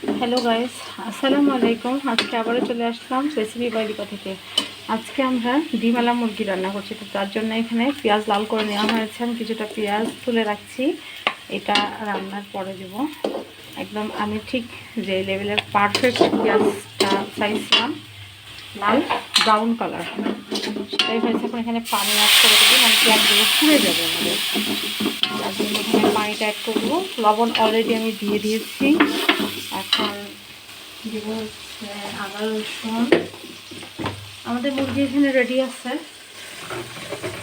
Hello guys, আসসালামু আলাইকুম। আজকে আবারও চলে আসলাম রেসিপি বাই দীপা থেকে। আজকে আমরা ডিমওয়ালা মুরগি রান্না করছি। তো তার জন্য এখানে পেঁয়াজ লাল করে নেওয়া হয়েছে। আমি কিছুটা পেঁয়াজ তুলে রাখছি, এটা রান্নার পরে দেব। একদম আমি ঠিক যে লেভেলের পারফেক্ট পেঁয়াজটা চাইছিলাম, লাল ব্রাউন কালার, সেটাই হয়েছে। এখন এখানে পানি অ্যাড করে দেবো, মানে পেঁয়াজগুলো পুড়ে যাবে আমাদের। তার জন্য এখানে পানিটা অ্যাড করবো। লবণ অলরেডি আমি দিয়ে দিয়েছি। এখন দেবো হচ্ছে আদা রসুন। আমাদের মুরগি এখানে রেডি আছে,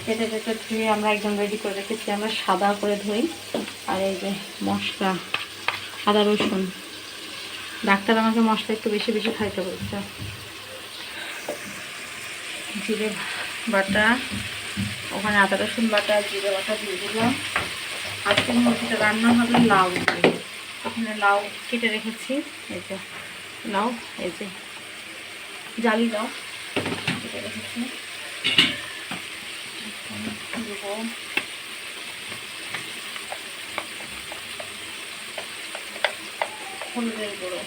কেটে কেটে ধুয়ে আমরা একদম রেডি করে রেখেছি। আমরা সাদা করে ধুই। আর এই যে মশলা, আদা রসুন, ডাক্তার আমাকে মশলা একটু বেশি বেশি খাইতে বলছে। জিরে বাটা, ওখানে আদা রসুন বাটা, জিরে বাটা দিয়ে দিলাম। আজকে মুরগিটা রান্না হবে লাউ দিয়ে। ওখানে লাউ কেটে রেখেছি, এই যে লাউ, এই যে জালি লাউ কেটে রেখেছি। দেবো হলুদের গুঁড়ো,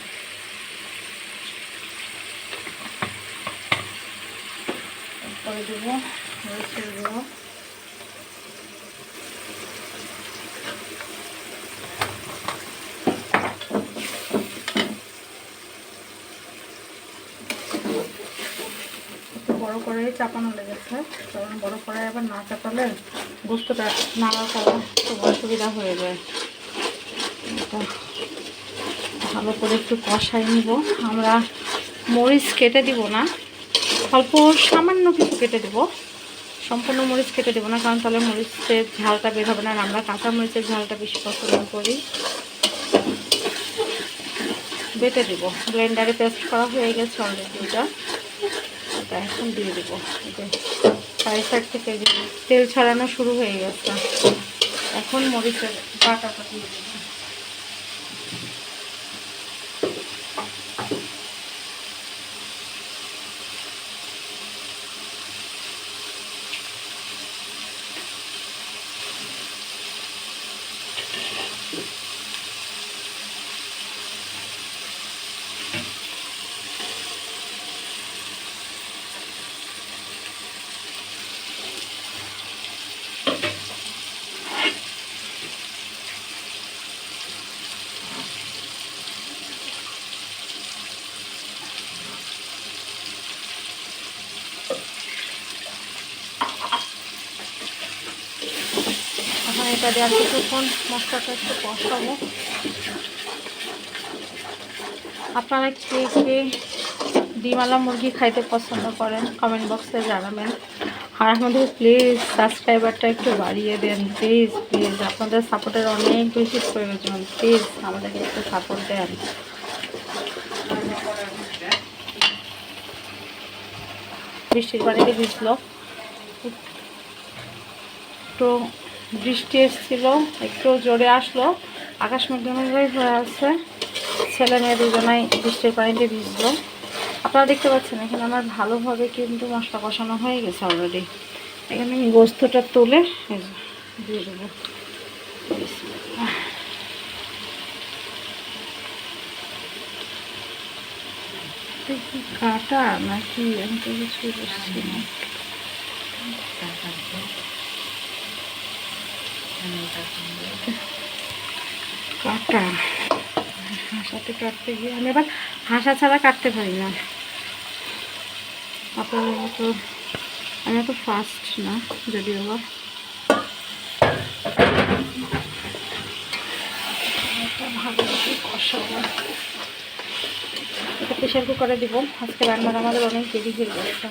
তারপরে দেবো মরিচের গুঁড়ো, বড় কড়াই চাপানো লেগেছে, কারণ বড় কড়াই আবার না চাপালে গোস্তটা নাড়া করা খুব অসুবিধা হয়ে যায়। এটা ভালো করে একটু কষাই নিব। আমরা মরিচ কেটে দিব না, অল্প সামান্য কিছু কেটে দেব, সম্পূর্ণ মরিচ কেটে দেবো না, কারণ তাহলে মরিচের ঝালটা বের হবে না। আর আমরা কাঁচা মরিচের ঝালটা বেশি পছন্দ করি। বেটে দেব, ব্লেন্ডারে পেস্ট করা হয়ে গেছে অলরেডি। এটা এখন দিয়ে দেবো। চারি সাইড থেকে তেল ছড়ানো শুরু হয়ে গেছে। এখন মরিচের বাটাটা দিয়ে দেবো। এখন এটা দেওয়ার কিছুক্ষণ মশলাটা একটু কষাবো। আপনারা কে কে ডিমওয়ালা মুরগি খাইতে পছন্দ করেন কমেন্ট বক্সে জানাবেন। আর আমাদের প্লিজ সাবস্ক্রাইবারটা একটু বাড়িয়ে দেন, প্লিজ প্লিজ। আপনাদের সাপোর্টের অনেক বেশি প্রয়োজন, প্লিজ আমাদেরকে একটু সাপোর্ট দেন। বৃষ্টির পানিতে ভিজলো, একটু বৃষ্টি এসেছিল, একটু জোরে আসলো, আকাশ মেঘামেঘ হয়ে আছে। ছেলে মেয়ে দুজনাই বৃষ্টির পানিতে ভিজলো। আপনারা দেখতে পাচ্ছেন এখানে আমার ভালোভাবে কিন্তু মশলা কষানো হয়ে গেছে অলরেডি। এখানে আমি গোস্তটা তুলে দিয়ে দেবো। কি কাটা নাকি আমি তো কিছুই বুঝছি না। কাটা হাসাতে কাটতে গিয়ে আমি আবার হাসা ছাড়া কাটতে পারি না। আপনার তো আমি এত ফাস্ট না, যদিও বা ভালো কষাবো। এটা প্রেশার কুকারে দিব। আজকে রান্নার আমাদের অনেক দেরি হয়ে গেছে।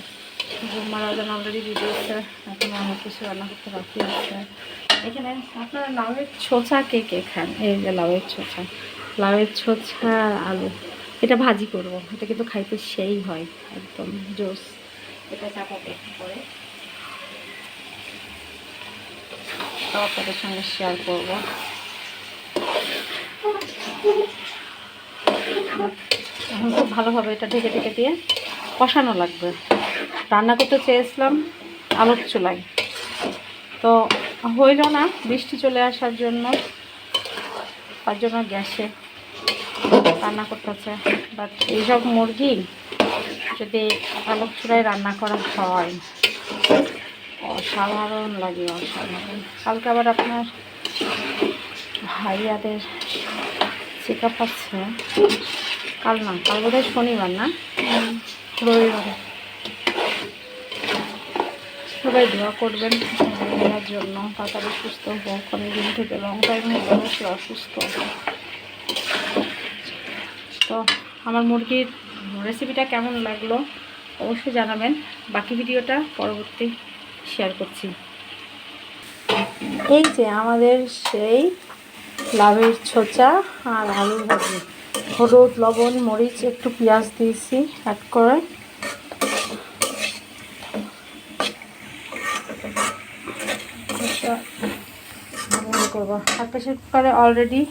মারা যেন অলরেডি দিয়ে দিয়েছে, এখন অনেক কিছু রান্না করতে বাকি আছে। এখানে আপনারা লাউয়ের ছোঁচা কে কে খান? এই যে লাউয়ের ছোঁচা, লাউয়ের ছোঁচা আলু, এটা ভাজি করব। এটা কিন্তু খাইতে সেই হয়, একদম জোস। এটা চাপাবো করে তাও আপনাদের সঙ্গে শেয়ার করব। এখন খুব ভালোভাবে এটা ঢেকে ঢেকে দিয়ে কষানো লাগবে। রান্না করতে চেয়েছিলাম আলোর চুলায়, তো হইল না বৃষ্টি চলে আসার জন্য, তার জন্য গ্যাসে রান্না করতেছে। বাট এইসব মুরগি যদি আলোক চুলায় রান্না করা হয় অসাধারণ লাগে, অসাধারণ। কালকে আবার আপনার ভাইয়াদের চেক আপ আছে, কাল বোধহয় শনিবার না রবিবার। সবাই দোয়া করবেন ভাইয়ার জন্য, তাড়াতাড়ি সুস্থ হোক। অনেকদিন থেকে লং টাইম হয়ে গেছে অসুস্থ। তো আমার মুরগির রেসিপিটা কেমন লাগলো অবশ্যই জানাবেন। বাকি ভিডিওটা পরবর্তী শেয়ার করছি। এই যে আমাদের সেই লাউয়ের ছোচা আর আলুর ভাজি, হলুদ, লবণ, মরিচ, একটু পেঁয়াজ দিয়েছি অ্যাড করে। করবো আর প্রেসার কুকারে অলরেডি